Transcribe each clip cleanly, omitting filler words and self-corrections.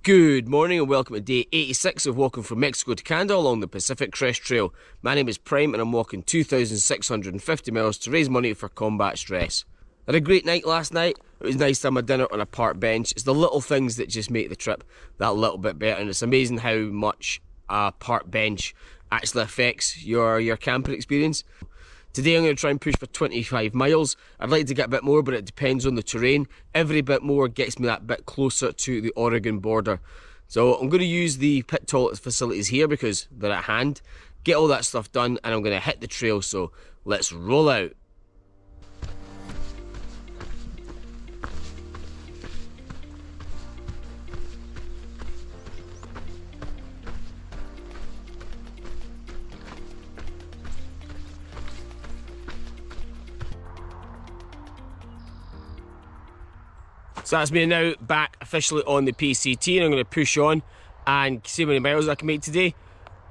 Good morning and welcome to day 86 of walking from Mexico to Canada along the Pacific Crest Trail. My name is Prime and I'm walking 2,650 miles to raise money for combat stress. I had a great night last night. It was nice to have my dinner on a park bench. It's the little things that just make the trip that little bit better, and it's amazing how much a park bench actually affects your camping experience. Today I'm going to try and push for 25 miles. I'd like to get a bit more, but it depends on the terrain. Every bit more gets me that bit closer to the Oregon border. So I'm going to use the pit toilet facilities here because they're at hand. Get all that stuff done and I'm going to hit the trail, so let's roll out. So that's me now back officially on the PCT, and I'm going to push on and see how many miles I can make today.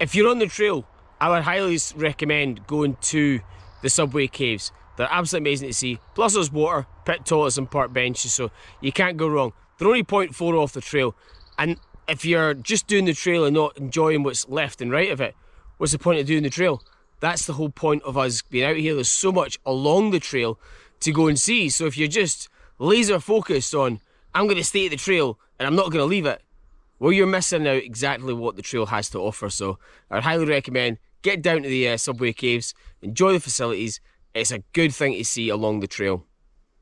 If you're on the trail, I would highly recommend going to the subway caves. They're absolutely amazing to see. Plus there's water, pit toilets and park benches, so you can't go wrong. They're only 0.4 off the trail, and if you're just doing the trail and not enjoying what's left and right of it, what's the point of doing the trail? That's the whole point of us being out here. There's so much along the trail to go and see, so if you're just laser focused on, I'm going to stay at the trail and I'm not going to leave it, well, you're missing out exactly what the trail has to offer. So I would highly recommend get down to the subway caves, enjoy the facilities. It's a good thing to see along the trail.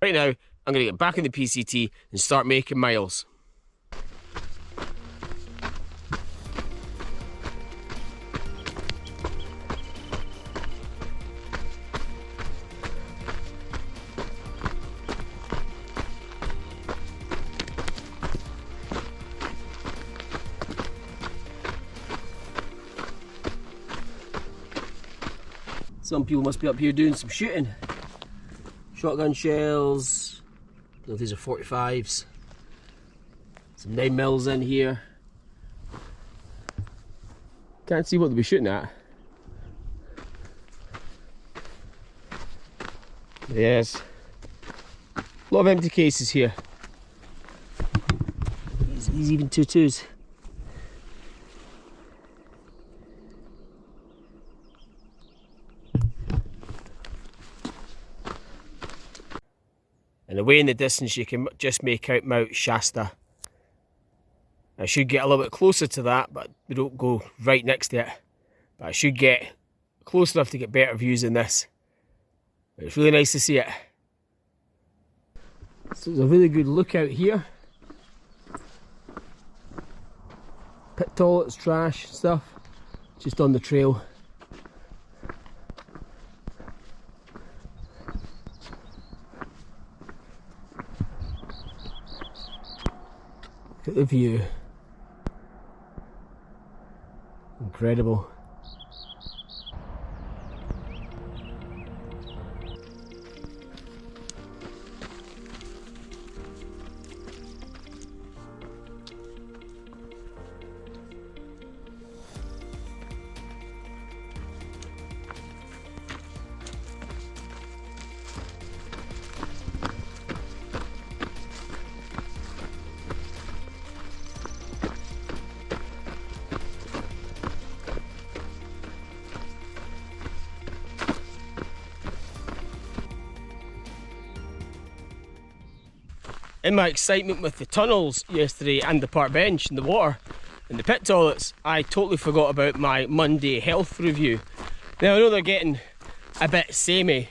Right now, I'm going to get back in the PCT and start making miles. Some people must be up here doing some shooting. Shotgun shells. No, these are 45s. Some 9mm in here. Can't see what they'll be shooting at. Yes. A lot of empty cases here. These even 2.2s. And away in the distance you can just make out Mount Shasta. I should get a little bit closer to that, but we don't go right next to it. But I should get close enough to get better views than this. But it's really nice to see it. So there's a really good lookout here. Pit toilets, trash, stuff, just on the trail. Look at the view. Incredible. In my excitement with the tunnels yesterday and the park bench and the water and the pit toilets, I totally forgot about my Monday health review. Now I know they're getting a bit samey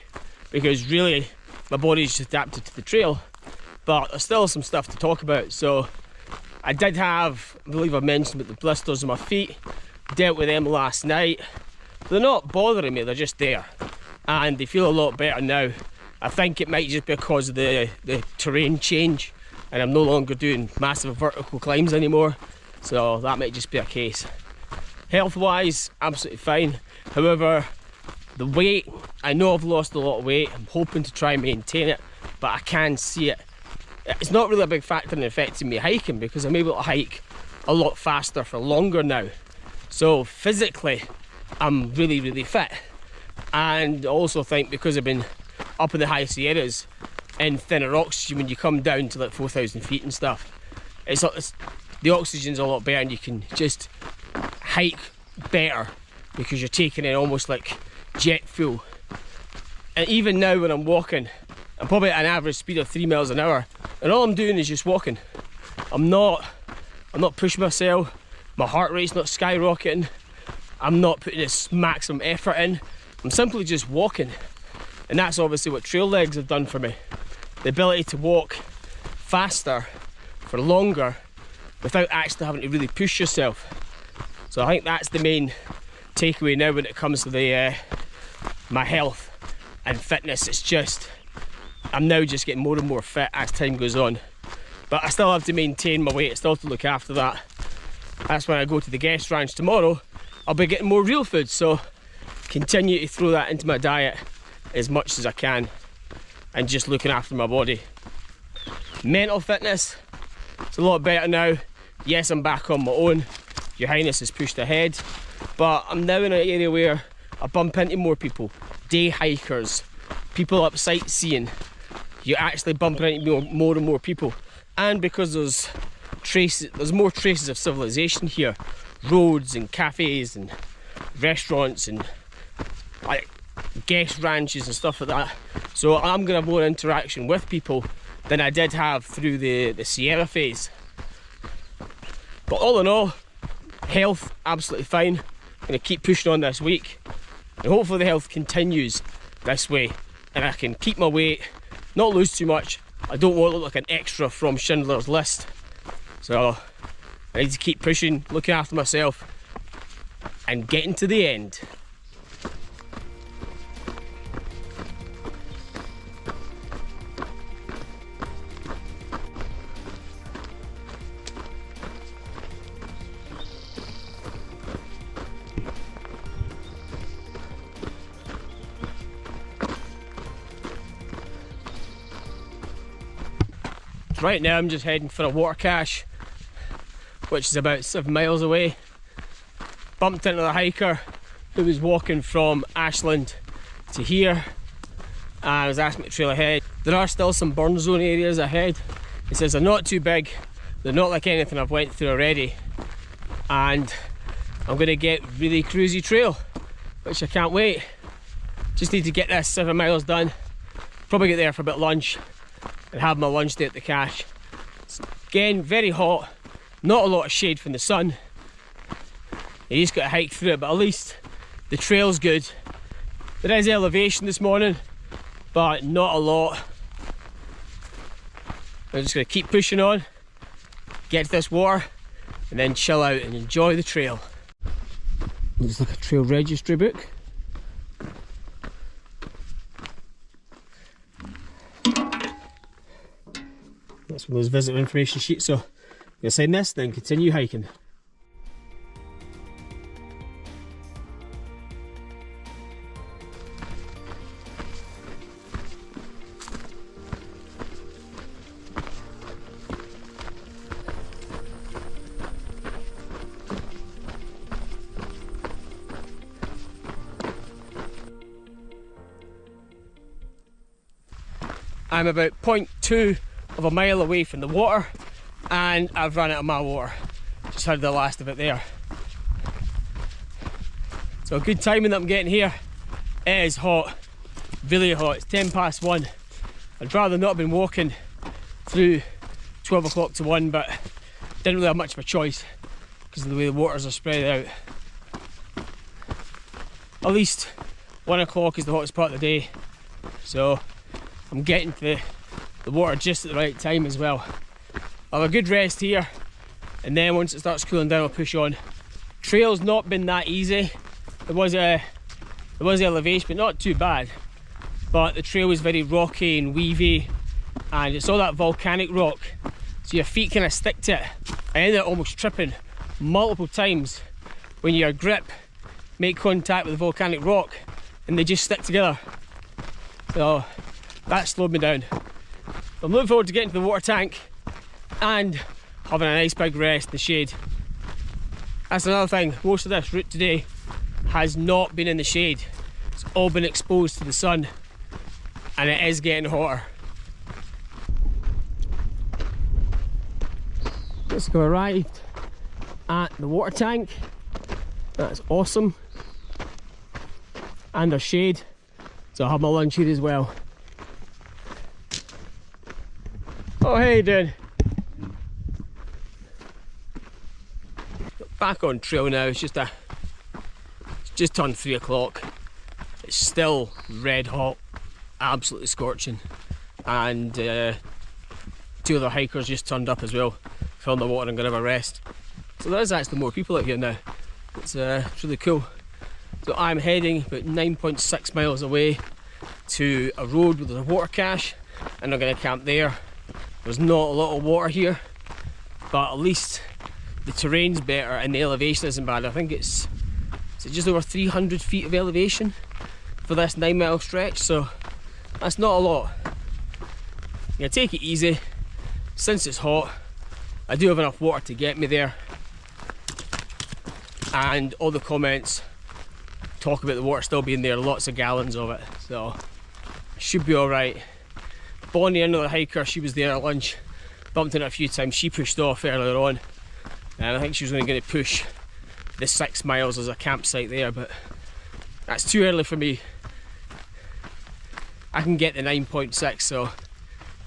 because really my body's just adapted to the trail, but there's still some stuff to talk about. So I did have, I believe I mentioned about the blisters on my feet, dealt with them last night. They're not bothering me, they're just there. And they feel a lot better now. I think it might just be because of the terrain change and I'm no longer doing massive vertical climbs anymore, so that might just be a case. Health wise, absolutely fine. However, the weight, I know I've lost a lot of weight. I'm hoping to try and maintain it, but I can see it. It's not really a big factor in affecting me hiking because I'm able to hike a lot faster for longer now. So physically, I'm really fit. And I also think because I've been up in the high Sierras in thinner rocks, when you come down to like 4,000 feet and stuff, it's the oxygen's a lot better and you can just hike better because you're taking in almost like jet fuel. And even now when I'm walking, I'm probably at an average speed of 3 miles an hour, and all I'm doing is just walking. I'm not pushing myself, my heart rate's not skyrocketing, I'm not putting this maximum effort in, I'm simply just walking. And that's obviously what trail legs have done for me. The ability to walk faster for longer without actually having to really push yourself. So I think that's the main takeaway now when it comes to the my health and fitness. It's just, I'm now just getting more and more fit as time goes on. But I still have to maintain my weight, I still have to look after that. That's when I go to the guest ranch tomorrow, I'll be getting more real food, so continue to throw that into my diet as much as I can and just looking after my body. Mental fitness, it's a lot better now. Yes, I'm back on my own, Your Highness has pushed ahead, but I'm now in an area where I bump into more people, day hikers, people up sightseeing. You're actually bumping into more and more people, and because there's more traces of civilization here, roads and cafes and restaurants and like guest ranches and stuff like that. So I'm gonna have more interaction with people than I did have through the Sierra phase. But all in all, health absolutely fine. I'm gonna keep pushing on this week, and hopefully the health continues this way, and I can keep my weight, not lose too much. I don't want to look like an extra from Schindler's List. So I need to keep pushing, looking after myself, and getting to the end. Right now I'm just heading for a water cache, which is about 7 miles away. Bumped into the hiker who was walking from Ashland to here, and I was asking me to trail ahead. There are still some burn zone areas ahead. He says they're not too big, they're not like anything I've went through already, and I'm going to get really cruisy trail, which I can't wait. Just need to get this 7 miles done, probably get there for a bit of lunch and have my lunch day at the cache. It's, again, very hot, not a lot of shade from the sun. You just got to hike through it, but at least the trail's good. There is elevation this morning, but not a lot. I'm just going to keep pushing on, get to this water, and then chill out and enjoy the trail. Looks like a trail registry book. That's one of those visitor information sheets, so I'm going to sign this, then continue hiking. I'm about 0.2 of a mile away from the water, and I've run out of my water. Just had the last of it there. So a good timing that I'm getting here. It is hot, really hot. It's 10 past 1. I'd rather not have been walking through 12 o'clock to 1, but didn't really have much of a choice because of the way the waters are spread out. At least 1 o'clock is the hottest part of the day, so I'm getting to the water just at the right time as well. I'll have a good rest here, and then once it starts cooling down I'll push on. Trail's not been that easy. There was elevation, but not too bad. But the trail was very rocky and weavy, and it's all that volcanic rock, so your feet kind of stick to it. I ended up almost tripping multiple times when your grip make contact with the volcanic rock and they just stick together. So that slowed me down. I'm looking forward to getting to the water tank and having a nice big rest in the shade. That's another thing, most of this route today has not been in the shade. It's all been exposed to the sun, and it is getting hotter. Just arrived at the water tank. That's awesome. And there's shade, so I'll have my lunch here as well. Oh, hey, you doing? Back on trail now. It's just turned 3 o'clock. It's still red hot, absolutely scorching, and 2 other hikers just turned up as well, found the water and gonna have a rest. So there's actually more people out here now. It's really cool. So I'm heading about 9.6 miles away to a road with a water cache, and I'm going to camp there. There's not a lot of water here, but at least the terrain's better and the elevation isn't bad. I think it's just over 300 feet of elevation for this 9-mile stretch, so that's not a lot. I'm going to take it easy. Since it's hot, I do have enough water to get me there, and all the comments talk about the water still being there, lots of gallons of it, so it should be alright. Bonnie, another hiker, she was there at lunch, bumped in it a few times. She pushed off earlier on, and I think she was only going to push the 6 miles as a campsite there, but that's too early for me. I can get the 9.6, so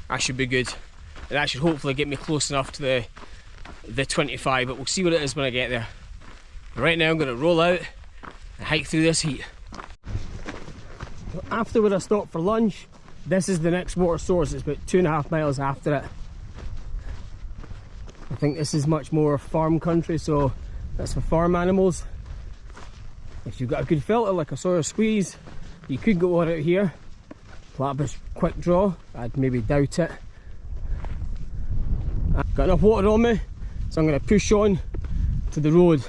that should be good, and that should hopefully get me close enough to the 25, but we'll see what it is when I get there. Right now I'm going to roll out and hike through this heat. After where I stopped for lunch, this is the next water source. It's about 2.5 miles after it. I think this is much more farm country, so that's for farm animals. If you've got a good filter like a Sawyer Squeeze, you could get water out here. Platypus quick draw, I'd maybe doubt it. I've got enough water on me, so I'm going to push on to the road.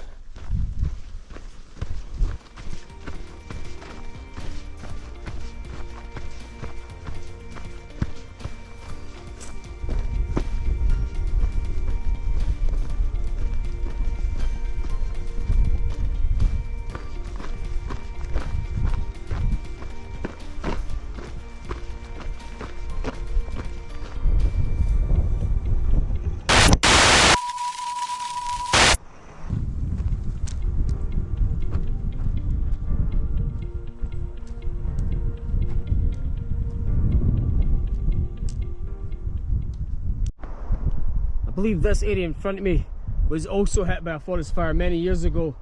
I believe this area in front of me was also hit by a forest fire many years ago.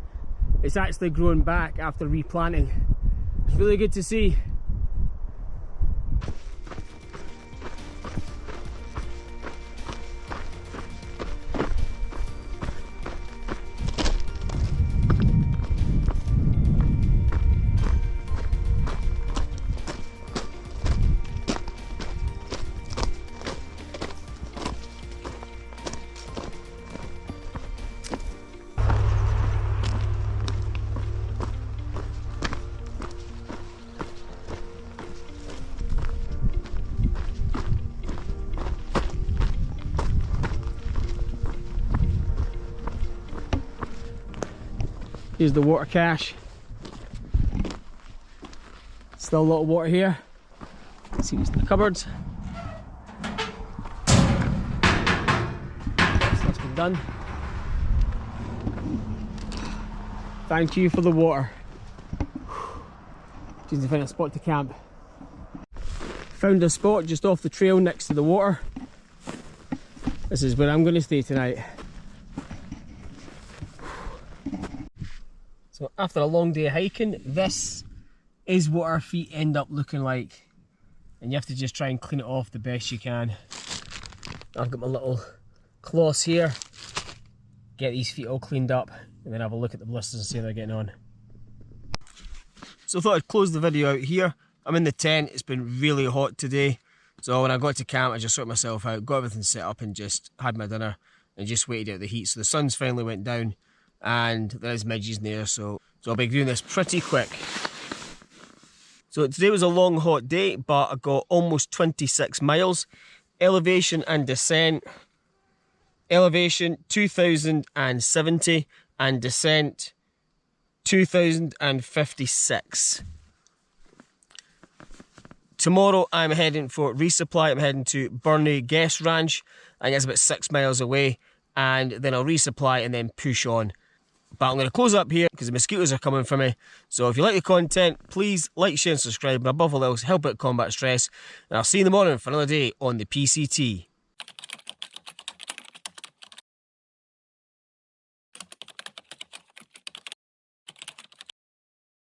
It's actually grown back after replanting. It's really good to see. Here's the water cache. Still a lot of water here. Let's see what's in the cupboards. That's been done. Thank you for the water. Just to find a spot to camp. Found a spot just off the trail next to the water. This is where I'm going to stay tonight. So after a long day of hiking, this is what our feet end up looking like, and you have to just try and clean it off the best you can. I've got my little cloths here, get these feet all cleaned up, and then have a look at the blisters and see how they're getting on. So I thought I'd close the video out here. I'm in the tent. It's been really hot today, so when I got to camp I just sorted myself out, got everything set up and just had my dinner and just waited out the heat. So the sun's finally went down and there's midges in there, so I'll be doing this pretty quick. So today was a long hot day, but I got almost 26 miles. Elevation and descent. Elevation 2070 and descent 2056. Tomorrow I'm heading for resupply. I'm heading to Burnley Guest Ranch. I think it's about 6 miles away. and then I'll resupply and then push on. But I'm going to close up here because the mosquitoes are coming for me. So if you like the content, please like, share and subscribe. And above all else, help out combat stress. And I'll see you in the morning for another day on the PCT.